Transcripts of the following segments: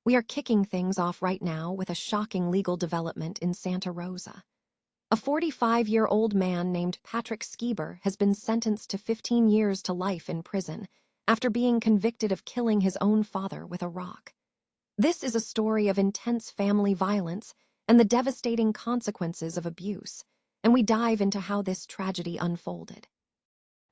We are kicking things off right now with a shocking legal development in Santa Rosa. A 45-year-old man named Patrick Schieber has been sentenced to 15 years to life in prison after being convicted of killing his own father with a rock. This is a story of intense family violence and the devastating consequences of abuse, and we dive into how this tragedy unfolded.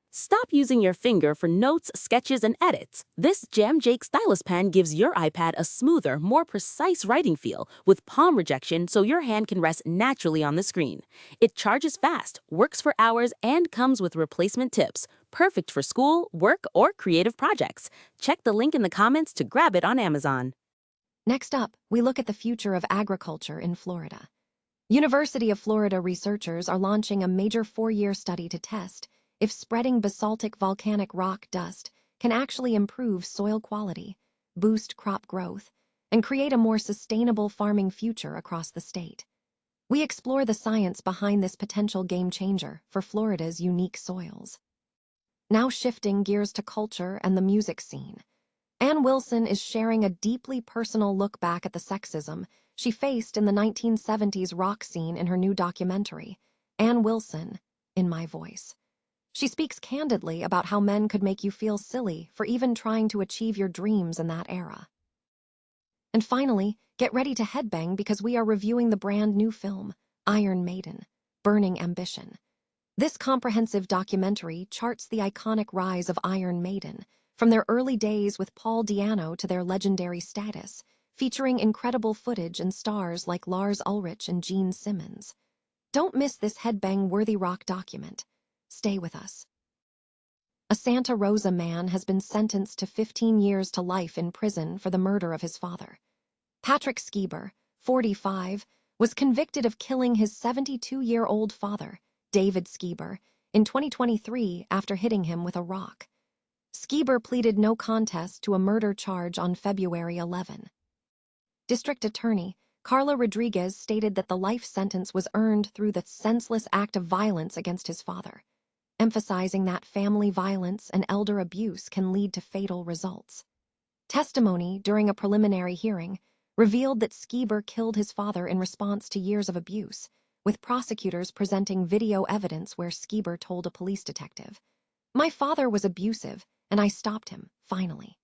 Stop using your finger for notes, sketches, and edits. This Jam Jake stylus pen gives your iPad a smoother, more precise writing feel with palm rejection so your hand can rest naturally on the screen. It charges fast, works for hours, and comes with replacement tips. Perfect for school, work, or creative projects. Check the link in the comments to grab it on Amazon. Next up, we look at the future of agriculture in Florida. University of Florida researchers are launching a major 4-year study to test if spreading basaltic volcanic rock dust can actually improve soil quality, boost crop growth, and create a more sustainable farming future across the state. We explore the science behind this potential game-changer for Florida's unique soils. Now shifting gears to culture and the music scene. Ann Wilson is sharing a deeply personal look back at the sexism she faced in the 1970s rock scene in her new documentary, Ann Wilson, In My Voice. She speaks candidly about how men could make you feel silly for even trying to achieve your dreams in that era. And finally, get ready to headbang because we are reviewing the brand new film, Iron Maiden, Burning Ambition. This comprehensive documentary charts the iconic rise of Iron Maiden, from their early days with Paul Di'Anno to their legendary status, featuring incredible footage and stars like Lars Ulrich and Gene Simmons. Don't miss this headbang-worthy rock document. Stay with us. A Santa Rosa man has been sentenced to 15 years to life in prison for the murder of his father. Patrick Schieber, 45, was convicted of killing his 72-year-old father, David Schieber, in 2023 after hitting him with a rock. Schieber pleaded no contest to a murder charge on February 11. District Attorney Carla Rodriguez stated that the life sentence was earned through the senseless act of violence against his father, emphasizing that family violence and elder abuse can lead to fatal results. Testimony during a preliminary hearing revealed that Schieber killed his father in response to years of abuse, with prosecutors presenting video evidence where Schieber told a police detective, "My father was abusive, and I stopped him, finally."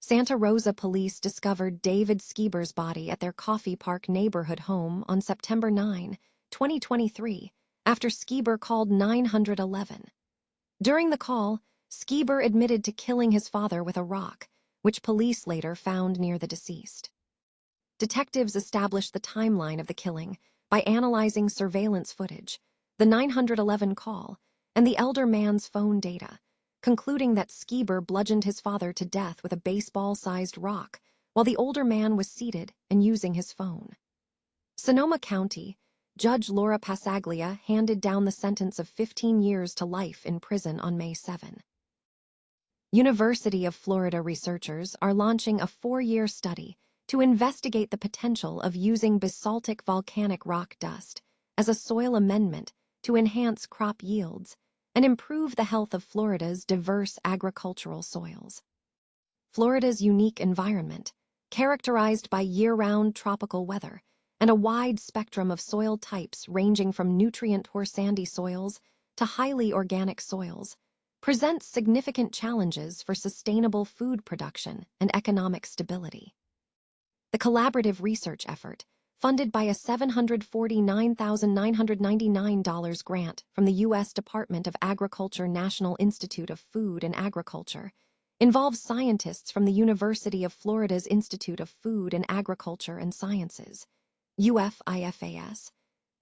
Santa Rosa police discovered David Schieber's body at their Coffee Park neighborhood home on September 9, 2023, after Schieber called 911. During the call, Schieber admitted to killing his father with a rock, which police later found near the deceased. Detectives established the timeline of the killing by analyzing surveillance footage, the 911 call, and the elder man's phone data, concluding that Schieber bludgeoned his father to death with a baseball-sized rock while the older man was seated and using his phone. Sonoma County, Judge Laura Passaglia handed down the sentence of 15 years to life in prison on May 7. University of Florida researchers are launching a 4-year study to investigate the potential of using basaltic volcanic rock dust as a soil amendment to enhance crop yields and improve the health of Florida's diverse agricultural soils. Florida's unique environment, characterized by year-round tropical weather and a wide spectrum of soil types ranging from nutrient-poor sandy soils to highly organic soils, presents significant challenges for sustainable food production and economic stability. The collaborative research effort, funded by a $749,999 grant from the U.S. Department of Agriculture National Institute of Food and Agriculture, involves scientists from the University of Florida's Institute of Food and Agriculture and Sciences, UF-IFAS,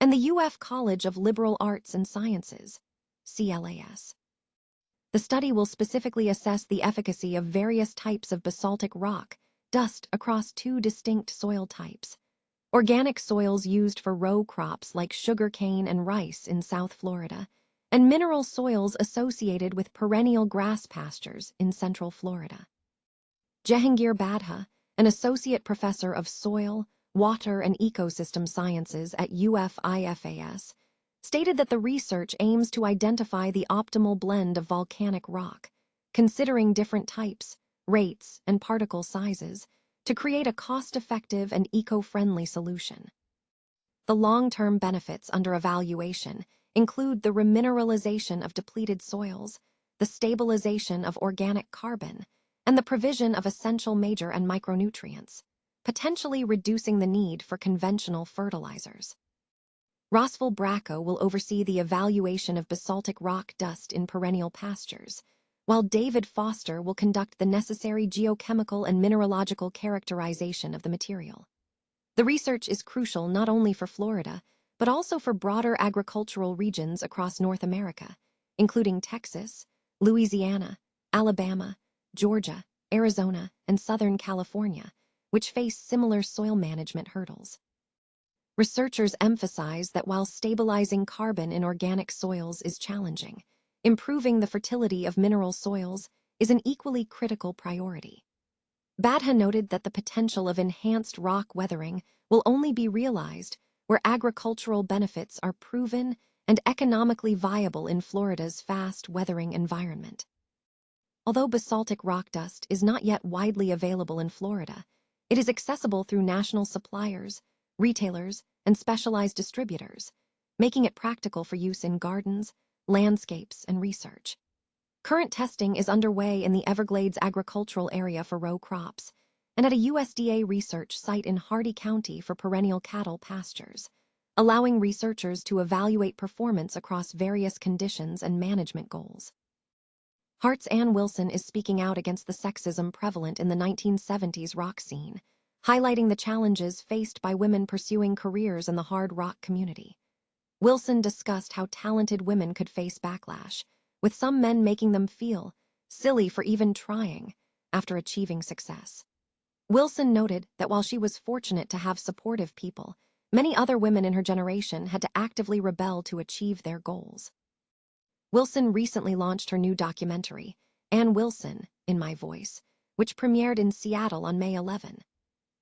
and the UF College of Liberal Arts and Sciences, CLAS. The study will specifically assess the efficacy of various types of basaltic rock dust across 2 distinct soil types: organic soils used for row crops like sugarcane and rice in South Florida, and mineral soils associated with perennial grass pastures in Central Florida. Jehangir Badha, an associate professor of soil, water, and ecosystem sciences at UF-IFAS, stated that the research aims to identify the optimal blend of volcanic rock, considering different types, rates, and particle sizes, to create a cost-effective and eco-friendly solution. The long-term benefits under evaluation include the remineralization of depleted soils, the stabilization of organic carbon, and the provision of essential major and micronutrients, potentially reducing the need for conventional fertilizers. Rossville Bracco will oversee the evaluation of basaltic rock dust in perennial pastures, while David Foster will conduct the necessary geochemical and mineralogical characterization of the material. The research is crucial not only for Florida, but also for broader agricultural regions across North America, including Texas, Louisiana, Alabama, Georgia, Arizona, and Southern California, which face similar soil management hurdles. Researchers emphasize that while stabilizing carbon in organic soils is challenging, improving the fertility of mineral soils is an equally critical priority. Badha noted that the potential of enhanced rock weathering will only be realized where agricultural benefits are proven and economically viable in Florida's fast weathering environment. Although basaltic rock dust is not yet widely available in Florida, it is accessible through national suppliers, retailers, and specialized distributors, making it practical for use in gardens, landscapes, and research. Current testing is underway in the Everglades agricultural area for row crops, and at a USDA research site in Hardy County for perennial cattle pastures, allowing researchers to evaluate performance across various conditions and management goals. Hart's Ann Wilson is speaking out against the sexism prevalent in the 1970s rock scene, highlighting the challenges faced by women pursuing careers in the hard rock community. Wilson discussed how talented women could face backlash, with some men making them feel silly for even trying after achieving success. Wilson noted that while she was fortunate to have supportive people, many other women in her generation had to actively rebel to achieve their goals. Wilson recently launched her new documentary, Ann Wilson, In My Voice, which premiered in Seattle on May 11.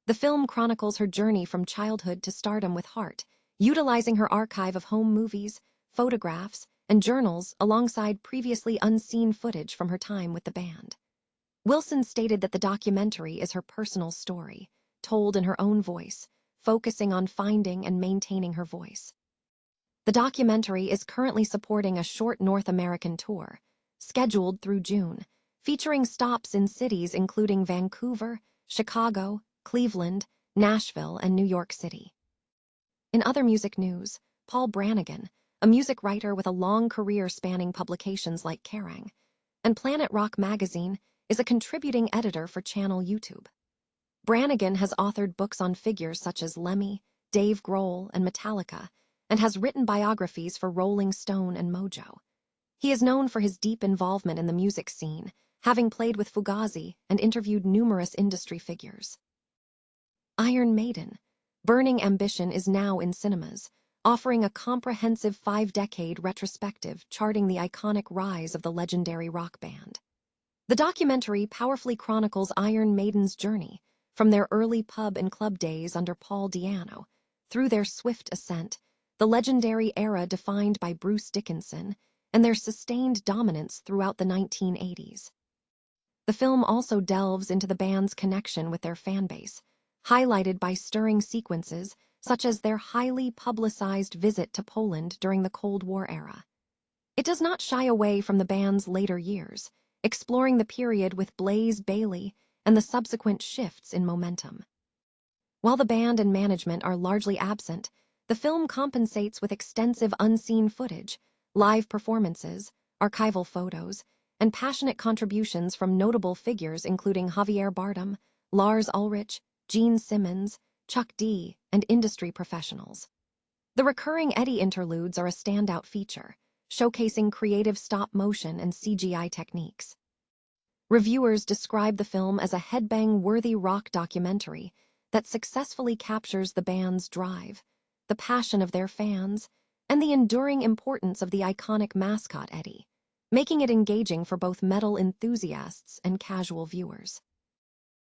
The film chronicles her journey from childhood to stardom with Hart, utilizing her archive of home movies, photographs, and journals alongside previously unseen footage from her time with the band. Wilson stated that the documentary is her personal story, told in her own voice, focusing on finding and maintaining her voice. The documentary is currently supporting a short North American tour, scheduled through June, featuring stops in cities including Vancouver, Chicago, Cleveland, Nashville, and New York City. In other music news, Paul Brannigan, a music writer with a long career spanning publications like Kerrang! And Planet Rock magazine, is a contributing editor for Channel YouTube. Brannigan has authored books on figures such as Lemmy, Dave Grohl, and Metallica, and has written biographies for Rolling Stone and Mojo. He is known for his deep involvement in the music scene, having played with Fugazi and interviewed numerous industry figures. Iron Maiden, Burning Ambition is now in cinemas, offering a comprehensive 5-decade retrospective charting the iconic rise of the legendary rock band. The documentary powerfully chronicles Iron Maiden's journey, from their early pub and club days under Paul Di'Anno, through their swift ascent, the legendary era defined by Bruce Dickinson, and their sustained dominance throughout the 1980s. The film also delves into the band's connection with their fanbase, highlighted by stirring sequences such as their highly publicized visit to Poland during the Cold War era. It does not shy away from the band's later years, exploring the period with Blaze Bayley and the subsequent shifts in momentum. While the band and management are largely absent, the film compensates with extensive unseen footage, live performances, archival photos, and passionate contributions from notable figures including Javier Bardem, Lars Ulrich, Gene Simmons, Chuck D, and industry professionals. The recurring Eddie interludes are a standout feature, showcasing creative stop-motion and CGI techniques. Reviewers describe the film as a headbang-worthy rock documentary that successfully captures the band's drive, the passion of their fans, and the enduring importance of the iconic mascot Eddie, making it engaging for both metal enthusiasts and casual viewers.